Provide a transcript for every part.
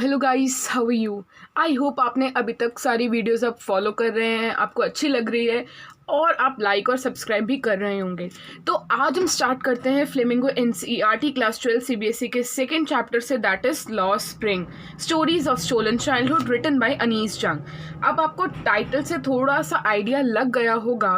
Hello guys, how are you. I hope आपने अभी तक सारी वीडियोस अब फॉलो कर रहे हैं, आपको अच्छी लग रही है और आप लाइक और सब्सक्राइब भी कर रहे होंगे। तो आज हम स्टार्ट करते हैं फ्लेमिंगो एनसीईआरटी क्लास 12 सीबीएसई के सेकेंड चैप्टर से, that is lost spring, stories of stolen childhood written by Anees Jung. अब आपको टाइटल से थोड़ा सा आइडिया लग गया होगा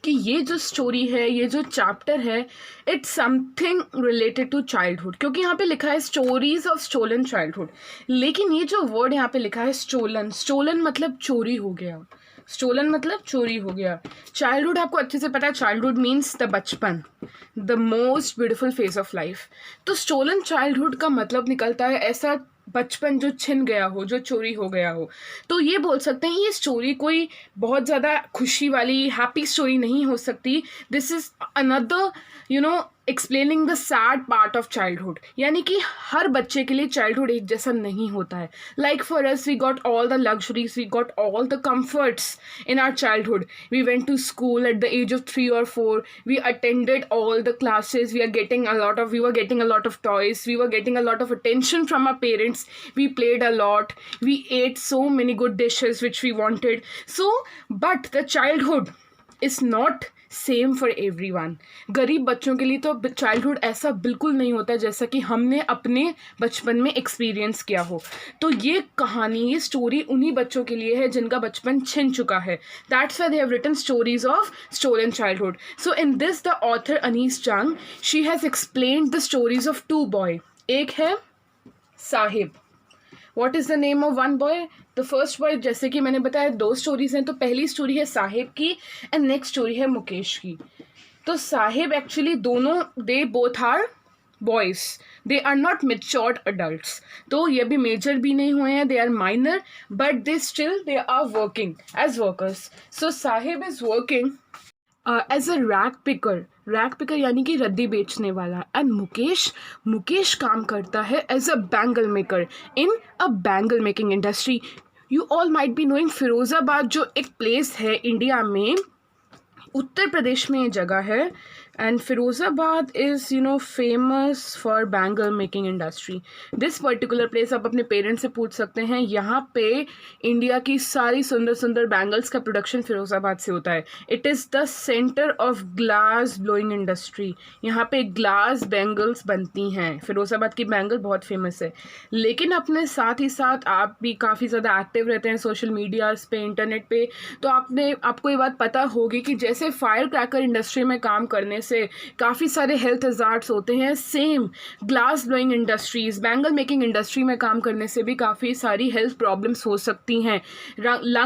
कि ये जो स्टोरी है, ये जो चैप्टर है, it's something related to childhood, क्योंकि यहाँ पे लिखा है स्टोरीज ऑफ स्टोलन चाइल्डहुड। लेकिन ये जो वर्ड यहाँ पे लिखा है स्टोलन, स्टोलन मतलब चोरी हो गया, स्टोलन मतलब चोरी हो गया। चाइल्डहुड आपको अच्छे से पता है, चाइल्डहुड मीन्स द बचपन, the most beautiful phase of life. तो स्टोलन चाइल्डहुड का मतलब निकलता है ऐसा बचपन जो छिन गया हो, जो चोरी हो गया हो। तो ये बोल सकते हैं ये स्टोरी कोई बहुत ज़्यादा खुशी वाली हैप्पी स्टोरी नहीं हो सकती। This is another explaining the sad part of childhood, यानी कि हर बच्चे के लिए चाइल्डहुड एक जैसा नहीं होता है। Like for us, we got all the luxuries, we got all the comforts in our childhood. We went to school at the age of 3 or 4. We attended all the classes. We were getting a lot of toys. We were getting a lot of attention from our parents. We played a lot. We ate so many good dishes which we wanted. So, but the childhood is not same for every one. गरीब बच्चों के लिए तो childhood ऐसा बिल्कुल नहीं होता जैसा कि हमने अपने बचपन में एक्सपीरियंस किया हो। तो ये कहानी, ये स्टोरी उन्हीं बच्चों के लिए है जिनका बचपन छिन चुका है। That's why they have written stories of stolen childhood. So in this the author Anees Jung, she has explained the stories of two boy. एक है Saheb. What is the name of one boy? The first boy, जैसे कि मैंने बताया दो stories हैं। तो पहली स्टोरी है साहिब की एंड नेक्स्ट स्टोरी है मुकेश की। तो साहिब एक्चुअली दोनों, they both are boys, they are not matured adults. तो ये भी मेजर भी नहीं हुए हैं, they are minor, but they are working as workers. So Saheb is working as a rag picker यानी कि रद्दी बेचने वाला। एंड मुकेश काम करता है as a bangle maker in a bangle making industry. You all might be knowing, Firozabad जो एक प्लेस है इंडिया में, उत्तर प्रदेश में ये जगह है। And Firozabad is famous for bangle making industry. This particular place, आप अपने पेरेंट्स से पूछ सकते हैं, यहाँ पे इंडिया की सारी सुंदर सुंदर बैंगल्स का प्रोडक्शन फिरोज़ाबाद से होता है। It is the centre of glass blowing industry. यहाँ पे ग्लास बैंगल्स बनती हैं। फिरोज़ाबाद की बैंगल बहुत फेमस है। लेकिन अपने साथ ही साथ आप भी काफ़ी ज़्यादा एक्टिव रहते हैं सोशल मीडियाज़ पे, इंटरनेट पे, तो आपको ये बात पता होगी कि जैसे फायर क्रैकर इंडस्ट्री में काम करने से काफ़ी सारे हेल्थ हज़ार्ड्स होते हैं, same glass blowing industries, bangle making industry में काम करने से भी काफ़ी सारी हेल्थ प्रॉब्लम्स हो सकती हैं।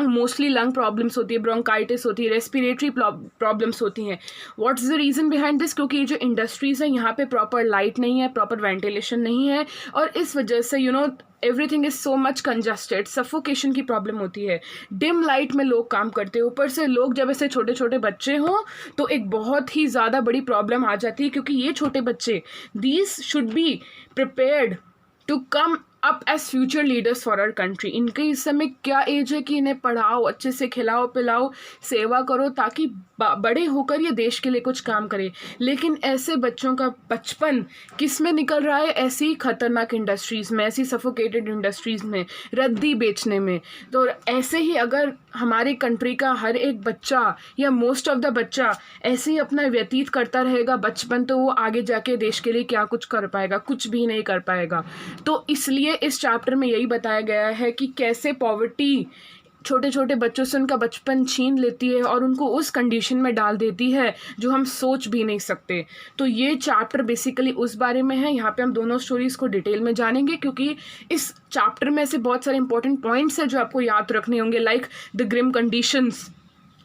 मोस्टली लंग प्रॉब्लम्स होती है, ब्रोंकाइटिस होती है, रेस्पिरेटरी प्रॉब्लम्स होती हैं। What is the reason behind this? क्योंकि ये जो इंडस्ट्रीज़ हैं यहाँ पे प्रॉपर लाइट नहीं है, प्रॉपर वेंटिलेशन नहीं है, और इस वजह से everything is so much congested, suffocation की प्रॉब्लम होती है। डिम लाइट में लोग काम करते हैं, ऊपर से लोग जब ऐसे छोटे छोटे बच्चे हों तो एक बहुत ही ज़्यादा बड़ी प्रॉब्लम आ जाती है, क्योंकि ये छोटे बच्चे, these should be prepared to come up as future leaders for our country. इनके इस समय क्या एज है कि इन्हें पढ़ाओ, अच्छे से खिलाओ पिलाओ, सेवा करो, ताकि बड़े होकर ये देश के लिए कुछ काम करे। लेकिन ऐसे बच्चों का बचपन किस में निकल रहा है? ऐसी खतरनाक इंडस्ट्रीज़ में, ऐसी सफोकेटेड इंडस्ट्रीज़ में, रद्दी बेचने में। तो ऐसे ही अगर हमारी कंट्री का हर एक बच्चा या मोस्ट ऑफ द बच्चा ऐसे ही अपना व्यतीत करता रहेगा बचपन, तो वो आगे जाके देश के लिए क्या कुछ कर पाएगा? कुछ भी नहीं कर पाएगा। तो इसलिए इस चैप्टर में यही बताया गया है कि कैसे पॉवर्टी छोटे छोटे बच्चों से उनका बचपन छीन लेती है और उनको उस कंडीशन में डाल देती है जो हम सोच भी नहीं सकते। तो ये चैप्टर बेसिकली उस बारे में है। यहाँ पे हम दोनों स्टोरीज़ को डिटेल में जानेंगे, क्योंकि इस चैप्टर में ऐसे बहुत सारे इंपॉर्टेंट पॉइंट्स हैं जो आपको याद रखने होंगे, like the grim conditions,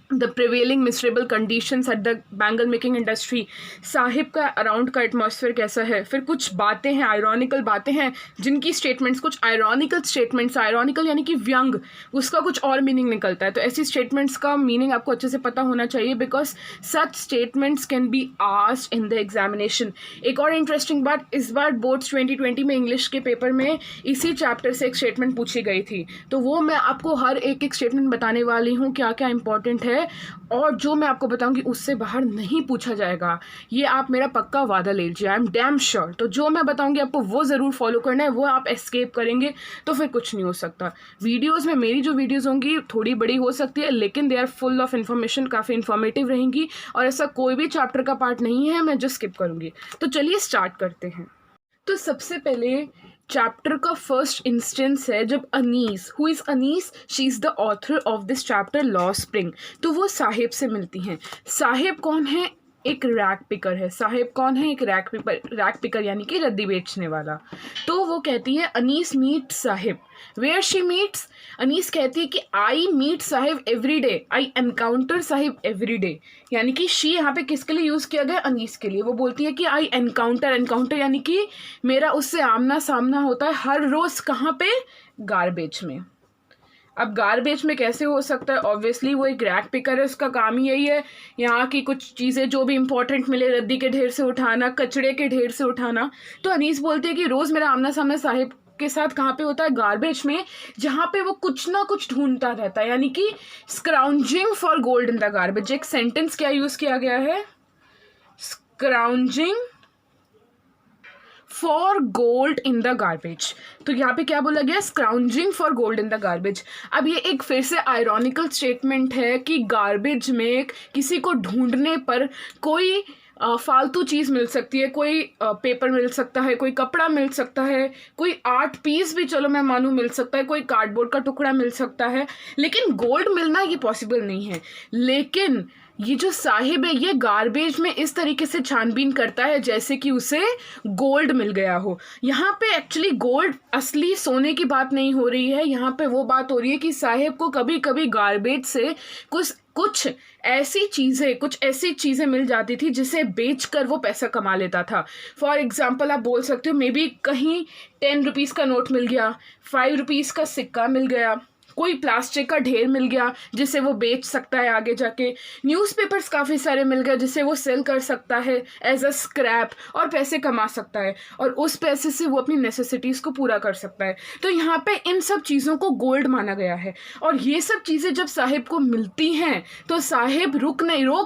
the prevailing miserable conditions at the bangle making industry. Saheb का अराउंड का एटमॉस्फेयर कैसा है, फिर कुछ बातें हैं, आयरॉनिकल बातें हैं, जिनकी स्टेटमेंट्स, कुछ आयरॉनिकल स्टेटमेंट्स, आयरॉनिकल यानी कि व्यंग, उसका कुछ और मीनिंग निकलता है। तो ऐसी स्टेटमेंट्स का मीनिंग आपको अच्छे से पता होना चाहिए, because such statements can be asked in the examination. एक और इंटरेस्टिंग बात, इस बार बोर्ड्स 2020 में इंग्लिश के पेपर में इसी चैप्टर से एक स्टेटमेंट पूछी गई थी, तो वो मैं आपको हर एक स्टेटमेंट बताने वाली हूँ, क्या क्या इंपॉर्टेंट है है और जो मैं आपको बताऊंगी उससे बाहर नहीं पूछा जाएगा, ये आप मेरा पक्का वादा ले लीजिए, आई एम डैम श्योर। तो जो मैं बताऊंगी आपको वो ज़रूर फॉलो करना है, वो आप एस्केप करेंगे तो फिर कुछ नहीं हो सकता। वीडियोज़ में मेरी जो वीडियोज़ होंगी थोड़ी बड़ी हो सकती है, लेकिन they are full of information, काफ़ी इन्फॉर्मेटिव रहेंगी और ऐसा कोई भी चैप्टर का पार्ट नहीं है मैं जो स्किप करूँगी। तो चलिए स्टार्ट करते हैं। तो सबसे पहले चैप्टर का फर्स्ट इंस्टेंस है जब Anees, who is Anees, she is the author of this chapter लॉ स्प्रिंग। तो वो साहिब से मिलती हैं। साहिब कौन है? एक रैग पिकर है। साहिब कौन है? एक रैग पिकर यानी कि रद्दी बेचने वाला। तो वो कहती है Anees meet Saheb. Where she meets, Anees कहती है कि I meet Saheb every day, I encounter Saheb every day. यानी कि शी यहाँ पे किसके लिए यूज़ किया गया? अनीस के लिए। वो बोलती है कि आई एनकाउंटर यानी कि मेरा उससे आमना सामना होता है हर रोज़। कहाँ पे? गार्बेज में। अब गार्बेज में कैसे हो सकता है? ऑब्वियसली वो एक रैग पिकर है, उसका काम ही यही है यहाँ की कुछ चीज़ें जो भी इंपॉर्टेंट मिले रद्दी के ढेर से उठाना, कचड़े के ढेर से उठाना। तो अनीस बोलती है कि रोज़ मेरा आमना सामना साहिब के साथ कहाँ पे होता है? गार्बेज में, जहाँ पे वो कुछ ना कुछ ढूंढता रहता है, यानी कि scrounging for gold in the garbage. एक सेंटेंस क्या यूज़ किया गया है? Scrounging for gold in the garbage. तो यहाँ पे क्या बोला गया? Scrounging for gold in the garbage. अब ये एक फिर से आयरॉनिकल स्टेटमेंट है कि गार्बेज में किसी को ढूंढने पर कोई फालतू चीज़ मिल सकती है, कोई पेपर मिल सकता है, कोई कपड़ा मिल सकता है, कोई आर्ट पीस भी चलो मैं मानूँ मिल सकता है, कोई कार्डबोर्ड का टुकड़ा मिल सकता है, लेकिन गोल्ड मिलना ये पॉसिबल नहीं है। लेकिन ये जो साहिब है ये गार्बेज में इस तरीके से छानबीन करता है जैसे कि उसे गोल्ड मिल गया हो। यहाँ पे एक्चुअली गोल्ड असली सोने की बात नहीं हो रही है, यहाँ पे वो बात हो रही है कि साहिब को कभी कभी गार्बेज से कुछ ऐसी चीज़ें मिल जाती थी जिसे बेचकर वो पैसा कमा लेता था। फॉर एग्जाम्पल आप बोल सकते हो मे बी कहीं 10 रुपीज़ का नोट मिल गया, 5 रुपीज़ का सिक्का मिल गया, कोई प्लास्टिक का ढेर मिल गया जिसे वो बेच सकता है आगे जाके, न्यूज़पेपर्स काफ़ी सारे मिल गए जिसे वो सेल कर सकता है एज अ स्क्रैप और पैसे कमा सकता है और उस पैसे से वो अपनी नेसेसिटीज़ को पूरा कर सकता है। तो यहाँ पे इन सब चीज़ों को गोल्ड माना गया है और ये सब चीज़ें जब साहिब को मिलती हैं तो साहिब रोक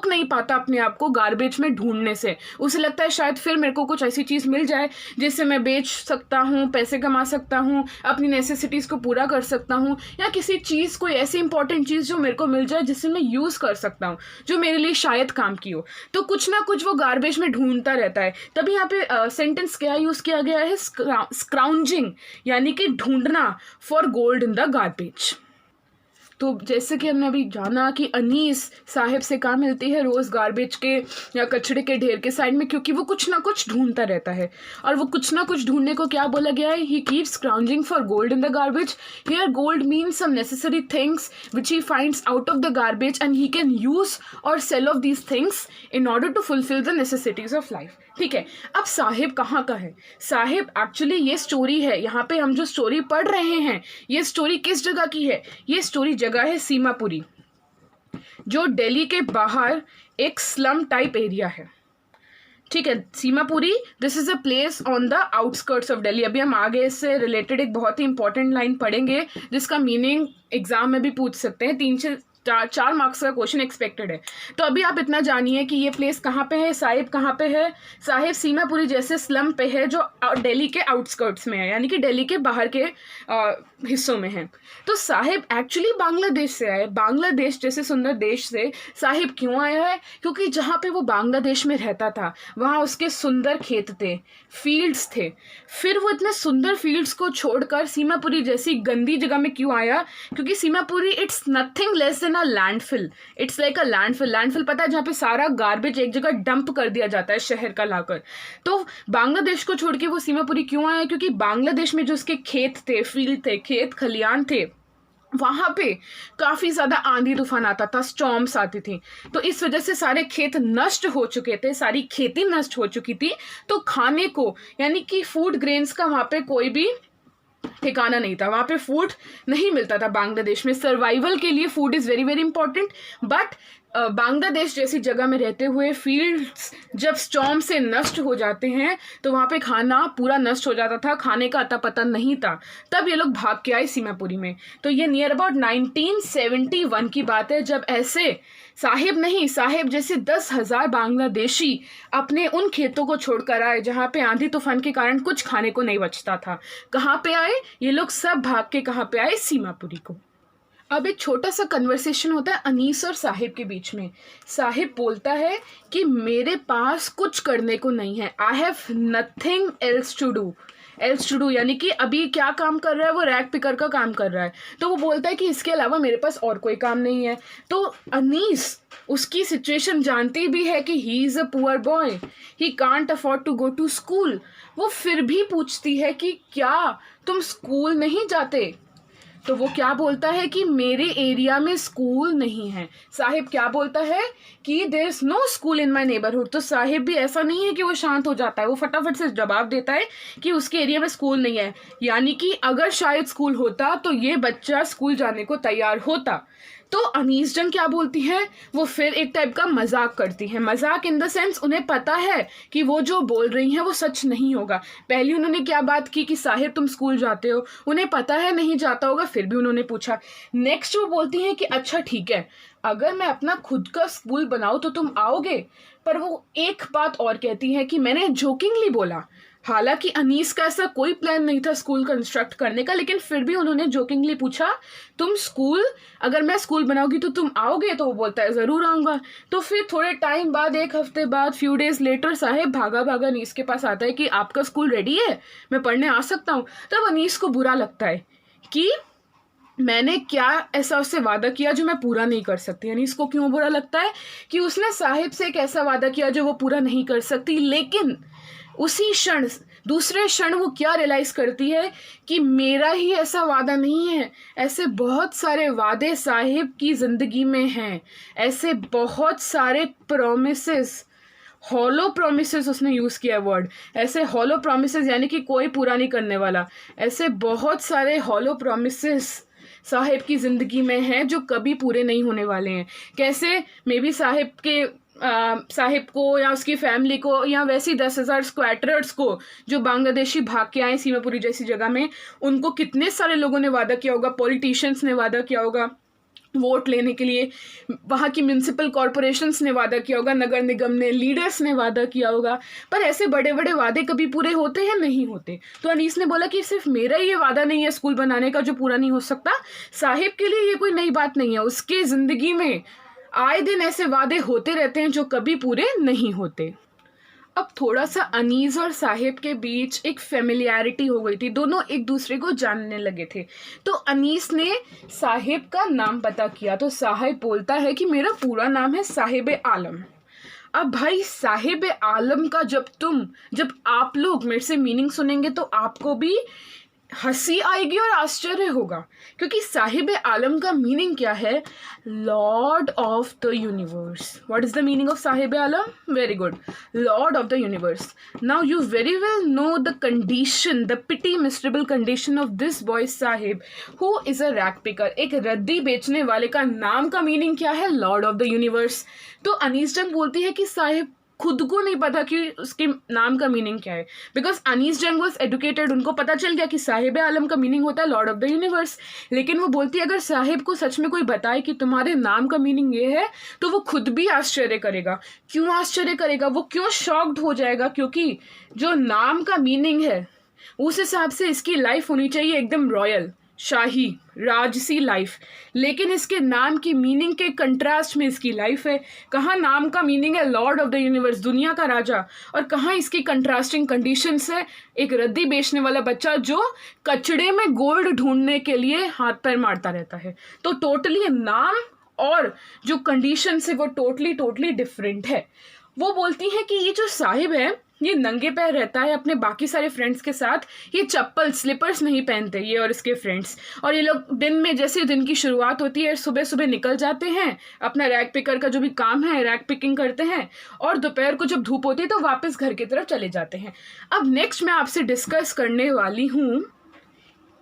नहीं पाता अपने आप को गार्बेज में ढूंढने से। उसे लगता है शायद फिर मेरे को कुछ ऐसी चीज़ मिल जाए जिससे मैं बेच सकता हूँ, पैसे कमा सकता हूँ, अपनी नेसेसिटीज़ को पूरा कर सकता हूँ, या किसी चीज़, कोई ऐसी इंपॉर्टेंट चीज़ जो मेरे को मिल जाए जिससे मैं यूज़ कर सकता हूँ, जो मेरे लिए शायद काम की हो। तो कुछ ना कुछ वो गार्बेज में ढूंढता रहता है। तभी यहाँ पे सेंटेंस क्या यूज़ किया गया है? स्क्राउंजिंग यानी कि ढूंढना for gold in the garbage. तो जैसे कि हमने अभी जाना कि अनीस साहिब से कहाँ मिलती है? रोज़ गार्बेज के या कचड़े के ढेर के साइड में, क्योंकि वो कुछ ना कुछ ढूंढता रहता है। और वो कुछ ना कुछ ढूंढने को क्या बोला गया है? He keeps scrounging for gold in the garbage. Here gold means some necessary things which he finds out of the garbage and he can use और sell off these things in order to fulfil the necessities of life. ठीक है, अब साहिब कहाँ का है? Sahib actually ये story है, यहाँ पे हम जो स्टोरी पढ़ रहे हैं ये स्टोरी किस जगह की है? ये स्टोरी जगह है सीमापुरी, जो दिल्ली के बाहर एक स्लम टाइप एरिया है। ठीक है, Seemapuri, this is a place on the outskirts of Delhi. अभी हम आगे इससे रिलेटेड एक बहुत ही इंपॉर्टेंट लाइन पढ़ेंगे जिसका मीनिंग एग्जाम में भी पूछ सकते हैं। 3 से 4 मार्क्स का क्वेश्चन एक्सपेक्टेड है। तो अभी आप इतना जानिए कि ये प्लेस कहाँ पे है, साहिब कहाँ पे है। साहिब सीमापुरी जैसे स्लम पे है जो दिल्ली के आउटस्कर्ट्स में है, यानी कि दिल्ली के बाहर के हिस्सों में है। तो साहिब एक्चुअली बांग्लादेश से आया है। बांग्लादेश जैसे सुंदर देश से साहिब क्यों आया है? क्योंकि जहाँ पे वो बांग्लादेश में रहता था वहाँ उसके सुंदर खेत थे, फील्ड्स थे। फिर वो इतने सुंदर फील्ड्स को छोड़कर सीमापुरी जैसी गंदी जगह में क्यों आया? क्योंकि Seemapuri it's nothing less than a landfill. It's like a landfill. Landfill पता है, जहाँ पे सारा गार्बेज एक जगह डंप कर दिया जाता है शहर का लाकर। तो बांग्लादेश को छोड़ के वो सीमापुरी क्यों आया? क्योंकि बांग्लादेश में जो उसके खेत थे, फील्ड थे, खेत खलियान थे, वहाँ पे काफ़ी ज़्यादा आंधी तूफान आता था, स्टॉर्म्स आती थी। तो इस वजह से सारे खेत नष्ट हो चुके थे, सारी खेती नष्ट हो चुकी थी। तो खाने को यानी कि फूड ग्रेन्स का वहाँ पे कोई भी ठिकाना नहीं था, वहाँ पे फूड नहीं मिलता था। बांग्लादेश में सर्वाइवल के लिए food is very very important, but Bangladesh जैसी जगह में रहते हुए फील्ड्स जब स्टॉर्म से नष्ट हो जाते हैं तो वहाँ पे खाना पूरा नष्ट हो जाता था, खाने का अता पता नहीं था। तब ये लोग भाग के आए सीमापुरी में। तो ये नियर अबाउट 1971 की बात है, जब ऐसे साहिब जैसे 10,000 बांग्लादेशी अपने उन खेतों को छोड़कर आए जहाँ पे आंधी तूफान के कारण कुछ खाने को नहीं बचता था। कहाँ पे आए ये लोग? सब भाग के कहाँ पे आए? सीमापुरी को। अब एक छोटा सा कन्वर्सेशन होता है अनीस और साहिब के बीच में। साहिब बोलता है कि मेरे पास कुछ करने को नहीं है, I have nothing else to do यानी कि अभी क्या काम कर रहा है वो? रैग पिकर का काम कर रहा है। तो वो बोलता है कि इसके अलावा मेरे पास और कोई काम नहीं है। तो अनीस उसकी सिचुएशन जानती भी है कि he is a poor boy, he can't afford to go to school. वो फिर भी पूछती है कि क्या तुम स्कूल नहीं जाते? तो वो क्या बोलता है कि मेरे एरिया में स्कूल नहीं है। साहिब क्या बोलता है कि there is no school in my neighbourhood. तो साहिब भी ऐसा नहीं है कि वो शांत हो जाता है, वो फटाफट से जवाब देता है कि उसके एरिया में स्कूल नहीं है। यानी कि अगर शायद स्कूल होता तो ये बच्चा स्कूल जाने को तैयार होता। तो अनीस जंग क्या बोलती है? वो फिर एक टाइप का मजाक करती है। मजाक इन द सेंस उन्हें पता है कि वो जो बोल रही हैं वो सच नहीं होगा। पहले उन्होंने क्या बात की कि साहिब तुम स्कूल जाते हो, उन्हें पता है नहीं जाता होगा, फिर भी उन्होंने पूछा। नेक्स्ट वो बोलती हैं कि अच्छा ठीक है, अगर मैं अपना खुद का स्कूल बनाऊँ तो तुम आओगे? पर वो एक बात और कहती है कि मैंने जोकिंगली बोला। हालांकि अनीस का ऐसा कोई प्लान नहीं था स्कूल कंस्ट्रक्ट करने का, लेकिन फिर भी उन्होंने जोकिंगली पूछा तुम स्कूल, अगर मैं स्कूल बनाऊंगी तो तुम आओगे? तो वो बोलता है ज़रूर आऊँगा। तो फिर थोड़े टाइम बाद, एक हफ्ते बाद, फ्यू डेज लेटर, साहिब भागा भागा अनीस के पास आता है कि आपका स्कूल रेडी है, मैं पढ़ने आ सकता हूँ। तब अनीस को बुरा लगता है कि मैंने क्या ऐसा उससे वादा किया जो मैं पूरा नहीं कर सकती। यानी इसको क्यों बुरा लगता है कि उसने साहिब से एक ऐसा वादा किया जो वो पूरा नहीं कर सकती। लेकिन उसी क्षण, दूसरे क्षण वो क्या रियलाइज़ करती है कि मेरा ही ऐसा वादा नहीं है, ऐसे बहुत सारे वादे साहिब की ज़िंदगी में हैं। ऐसे बहुत सारे प्रोमिसेस, हॉलो प्रोमिसेस उसने यूज़ किया वर्ड, ऐसे हॉलो प्रोमिसेस यानी कि कोई पूरा नहीं करने वाला। ऐसे बहुत सारे हॉलो प्रोमिसेस साहिब की ज़िंदगी में हैं जो कभी पूरे नहीं होने वाले हैं। कैसे? मे बी साहिब को या उसकी फैमिली को या वैसी 10,000 स्क्वाटरर्स को जो बांग्लादेशी भाग के आए सीमापुरी जैसी जगह में, उनको कितने सारे लोगों ने वादा किया होगा, पॉलिटिशियंस ने वादा किया होगा वोट लेने के लिए, वहाँ की म्यूनसिपल कॉरपोरेशंस ने वादा किया होगा, नगर निगम ने, लीडर्स ने वादा किया होगा। पर ऐसे बड़े बड़े वादे कभी पूरे होते हैं? नहीं होते। तो अनीस ने बोला कि सिर्फ मेरा ये वादा नहीं है स्कूल बनाने का जो पूरा नहीं हो सकता, साहिब के लिए ये कोई नई बात नहीं है। उसकी ज़िंदगी में आए दिन ऐसे वादे होते रहते हैं जो कभी पूरे नहीं होते। अब थोड़ा सा अनीस और साहिब के बीच एक फेमिलियरिटी हो गई थी, दोनों एक दूसरे को जानने लगे थे। तो अनीस ने साहिब का नाम पता किया। तो साहिब बोलता है कि मेरा पूरा नाम है साहिब आलम। अब भाई साहिब आलम का जब आप लोग मेरे से मीनिंग सुनेंगे तो आपको भी हंसी आएगी और आश्चर्य होगा, क्योंकि साहिब आलम का मीनिंग क्या है? Lord of the universe. What is the meaning of Saheb Alam? Very good, lord of the universe. Now you very well know the condition, the pity miserable condition of this boy Saheb who is a rag picker. एक रद्दी बेचने वाले का नाम का meaning क्या है? Lord of the universe. तो अनीस जंग बोलती है कि साहिब खुद को नहीं पता कि उसके नाम का मीनिंग क्या है, बिकॉज अनीस जंग वॉज एडुकेटेड, उनको पता चल गया कि साहिब आलम का मीनिंग होता है लॉर्ड ऑफ द यूनिवर्स। लेकिन वो बोलती है अगर साहिब को सच में कोई बताए कि तुम्हारे नाम का मीनिंग ये है तो वो खुद भी आश्चर्य करेगा। क्यों आश्चर्य करेगा? वो क्यों शॉक्ड हो जाएगा? क्योंकि जो नाम का मीनिंग है उस हिसाब से इसकी लाइफ होनी चाहिए एकदम रॉयल, शाही, राजसी लाइफ। लेकिन इसके नाम की मीनिंग के कंट्रास्ट में इसकी लाइफ है। कहाँ नाम का मीनिंग है लॉर्ड ऑफ द यूनिवर्स, दुनिया का राजा, और कहाँ इसकी कंट्रास्टिंग कंडीशंस है एक रद्दी बेचने वाला बच्चा जो कचड़े में गोल्ड ढूंढने के लिए हाथ पैर मारता रहता है। तो टोटली नाम और जो कंडीशंस है वो टोटली डिफरेंट है। वो बोलती है कि ये जो साहिब है ये नंगे पैर रहता है अपने बाकी सारे फ्रेंड्स के साथ, ये चप्पल स्लीपर्स नहीं पहनते ये और इसके फ्रेंड्स। और ये लोग दिन में जैसे दिन की शुरुआत होती है सुबह सुबह निकल जाते हैं, अपना रैग पिकर का जो भी काम है रैग पिकिंग करते हैं, और दोपहर को जब धूप होती है तो वापस घर की तरफ चले जाते हैं। अब नेक्स्ट मैं आपसे डिस्कस करने वाली हूँ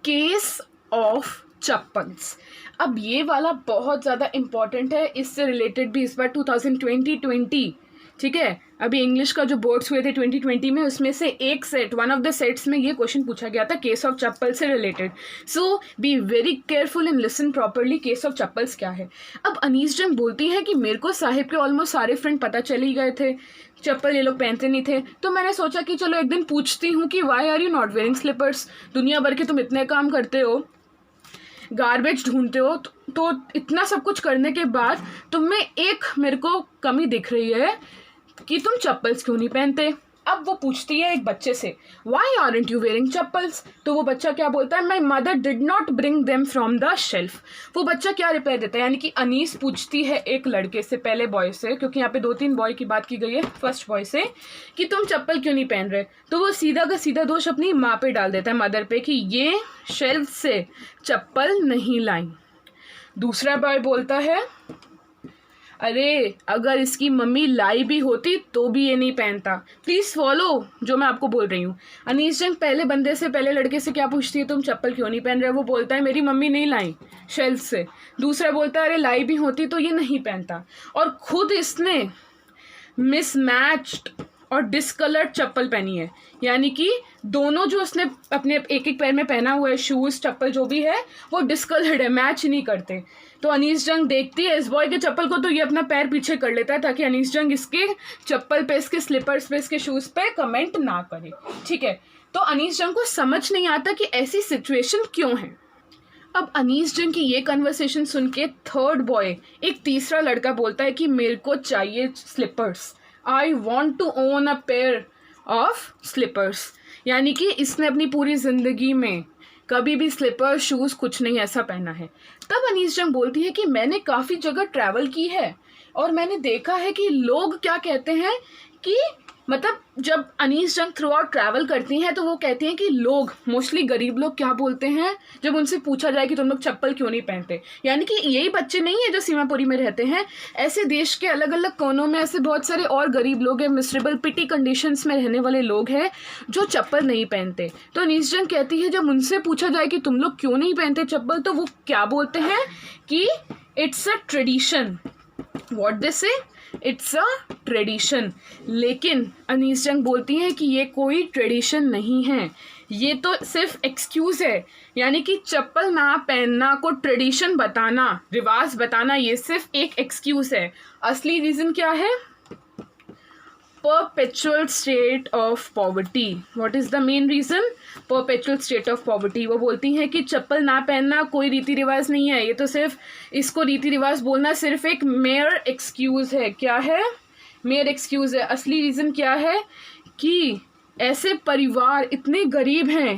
केस ऑफ चप्पल्स। अब ये वाला बहुत ज़्यादा इम्पॉर्टेंट है, इससे रिलेटेड भी इस बार 2020, ठीक है, अभी इंग्लिश का जो बोर्ड्स हुए थे 2020 में, उसमें से एक set, one of the sets में ये क्वेश्चन पूछा गया था केस ऑफ चप्पल से related. So be very careful and listen properly, case of chappals क्या है। अब अनीस जंग बोलती है कि मेरे को साहिब के ऑलमोस्ट सारे फ्रेंड पता चल ही गए थे, चप्पल ये लोग पहनते नहीं थे, तो मैंने सोचा कि चलो एक दिन पूछती हूँ कि why are you not wearing slippers, दुनिया भर के तुम इतने काम करते हो, गार्बेज ढूंढते हो, तो इतना सब कुछ करने के बाद तुम में एक मेरे को कमी दिख रही है कि तुम चप्पल्स क्यों नहीं पहनते। अब वो पूछती है एक बच्चे से, why aren't you wearing chappals, तो वो बच्चा क्या बोलता है, my mother did not bring them from the shelf. वो बच्चा क्या रिप्लाई देता है, यानी कि अनीस पूछती है एक लड़के से, पहले बॉय से, क्योंकि यहाँ पे 2-3 बॉय की बात की गई है, फर्स्ट बॉय से, कि तुम चप्पल क्यों नहीं पहन रहे, तो वो सीधा का सीधा दोष अपनी माँ पे डाल देता है, मदर पे, कि ये शेल्फ से चप्पल नहीं लाई। दूसरा बॉय बोलता है, अरे अगर इसकी मम्मी लाई भी होती तो भी ये नहीं पहनता। प्लीज़ फॉलो जो मैं आपको बोल रही हूँ। अनीस जंग पहले बंदे से, पहले लड़के से क्या पूछती है, तुम चप्पल क्यों नहीं पहन रहे, वो बोलता है मेरी मम्मी नहीं लाई शेल्फ से। दूसरा बोलता है अरे लाई भी होती तो ये नहीं पहनता, और खुद इसने मिसमैच्ड और डिसकलर्ड चप्पल पहनी है, यानी कि दोनों जो उसने अपने एक एक पैर में पहना हुआ है, शूज़ चप्पल जो भी है, वो डिसकलर्ड है, मैच नहीं करते। तो अनीस जंग देखती है इस बॉय के चप्पल को, तो ये अपना पैर पीछे कर लेता है ताकि अनीस जंग इसके चप्पल पे, इसके स्लीपर्स पे, इसके शूज़ पे कमेंट ना करे, ठीक है। तो अनीस जंग को समझ नहीं आता कि ऐसी सिचुएशन क्यों है। अब अनीस जंग की ये कन्वर्सेशन सुन के थर्ड बॉय, एक तीसरा लड़का, बोलता है कि मेरे को चाहिए slippers, I want to own a pair of slippers, यानी कि इसने अपनी पूरी ज़िंदगी में कभी भी स्लीपर, शूज़ कुछ नहीं ऐसा पहना है। तब अनीस जंग बोलती है कि मैंने काफ़ी जगह ट्रैवल की है और मैंने देखा है कि लोग क्या कहते हैं, कि मतलब जब अनीस जंग थ्रू आउट ट्रैवल करती हैं तो वो कहती हैं कि लोग, मोस्टली गरीब लोग, क्या बोलते हैं जब उनसे पूछा जाए कि तुम लोग चप्पल क्यों नहीं पहनते, यानी कि यही बच्चे नहीं है जो सीमापुरी में रहते हैं, ऐसे देश के अलग अलग कोनों में ऐसे बहुत सारे और गरीब लोग हैं, मिसरेबल पिटी कंडीशंस में रहने वाले लोग हैं जो चप्पल नहीं पहनते। तो अनीस जंग कहती है जब उनसे पूछा जाए कि तुम लोग क्यों नहीं पहनते चप्पल, तो वो क्या बोलते हैं कि it's a tradition, what they से, इट्स अ ट्रेडिशन। लेकिन अनीस जंग बोलती हैं कि ये कोई ट्रेडिशन नहीं है, ये तो सिर्फ एक्सक्यूज़ है, यानी कि चप्पल ना पहनना को ट्रेडिशन बताना, रिवाज बताना, ये सिर्फ एक एक्सक्यूज़ है। असली रीज़न क्या है, perpetual state of poverty. What is the main reason? Perpetual state of poverty. वो बोलती हैं कि चप्पल ना पहनना कोई रीति रिवाज नहीं है, ये तो सिर्फ, इसको रीति रिवाज बोलना सिर्फ एक मेयर एक्सक्यूज़ है। क्या है, मेयर एक्सक्यूज़ है। असली रीज़न क्या है कि ऐसे परिवार इतने गरीब हैं,